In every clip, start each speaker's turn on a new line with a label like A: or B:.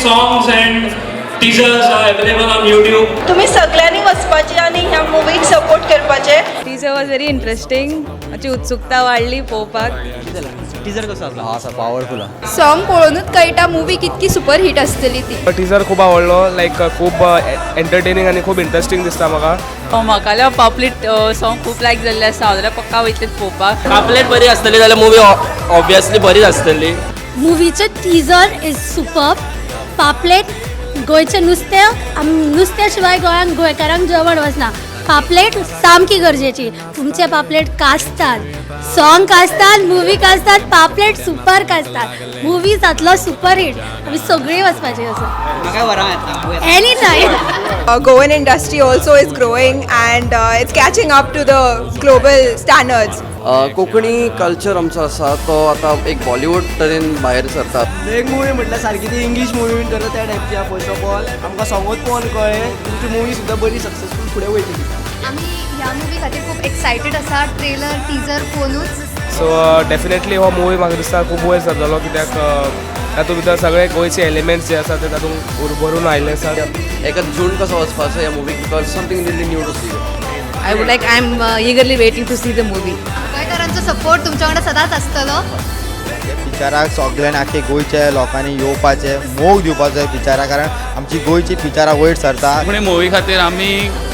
A: songs and teasers are available on YouTube.
B: तुम्ही सगळ्यांनी वचपाचे आणि ह्या मुवीक सपोर्ट करपाचे.
C: Teaser was very interesting. माझी उत्सुकता वाढली पळोवपाक.
D: टीजर कसो आसलो? आसा पावरफुल.
E: सॉंग पळोवनूच कळटा मुवी कितकी सुपर हिट आसतली ती.
F: टीजर खूप आवडलो. लायक खूप एंटरटेनिंग आणि खूप इंटरेस्टिंग दिसता म्हाका.
C: म्हाका जाल्यार पापलेट सॉंग खूप लायक जाल्लें आसा. हांव जाल्यार पक्का वयतलें पळोवपाक.
D: पापलेट बरी आसतली जाल्यार मूवी ऑब्वियसली बरीच आसतली.
G: मुवीचं टीजर इज सुपर. पापलेट गोंयचें नुस्तें नुस्त्या शिवाय गोंयांत गोंयकारांक जेवण वचना. पापलेट सामकी गरजेची. तुमचे पापलेट कास्ताद, सॉंग कास्ताद, मुवी कास्ताद, पापलेट सुपर कास्ताद. मुवी जातलो सुपर हिट. आमी सगळीं वचपाची आसा any time.
B: Goan industry also is growing and it's catching up to the global standards.
H: Konkani culture आमचो आसा तो आतां एक बॉलिवूड तरेन भायर सरता.
D: एक मुवी म्हटल्यार सारकी ती इंग्लीश मुवी बीन करता त्या टायपची आहा. फर्स्ट ऑफ ऑल आमकां सॉंगूच पळोवन कळ्ळें तुमची मुवी सुद्दां बरी सक्सेसफूल फुडें वयतली.
E: आमी ह्या मुवी खातीर खूप एक्सायटेड आसा. ट्रेलर टीजर पळोवनूच.
F: सो डेफिनेटली हो मुवी म्हाका दिसता खूब वयर सरतलो. कित्याक तातूंत भितर सगळे गोंयचे एलिमेंट्स जे आसा ते तातूंत भरून आयिल्ले आसा.
H: एका जून कसो वचपाचो ह्या मुवीक because something really new to see.
C: I am eagerly waiting to see the movie.
E: गोंयकारांचो सपोर्ट तुमच्या वांगडा सदांच आसतलो.
I: पिक्चराक सगळ्यांनी आख्खे गोंयचे लोकांनी येवपाचे मोग दिवपाचो पिक्चराक. कारण आमची गोंयची पिक्चरां वयर सरता.
J: कोंकणी मुवी खातीर आमी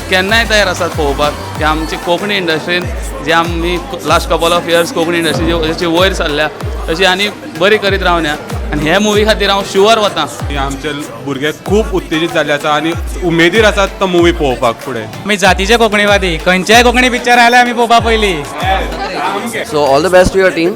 J: केन्नाय तयार आसात पळोवपाक की आमची कोंकणी इंडस्ट्रीन जे आमी last couple of years Konkani industry जशी वयर सरल्या तशी आनी बरी करीत रावल्या. आनी हे मुवी खातीर हांव शुअर वतां.
K: आमचे भुरगे खूब उत्तेजीत जाल्ले आसा आनी उमेदीर आसात तो मुवी पळोवपाक फुडें.
D: आमी जातीचे कोंकणीवादी. खंयचेय कोंकणी पिक्चर आयल्यार आमी पळोवपा पयलीं.
H: So all the best to your team.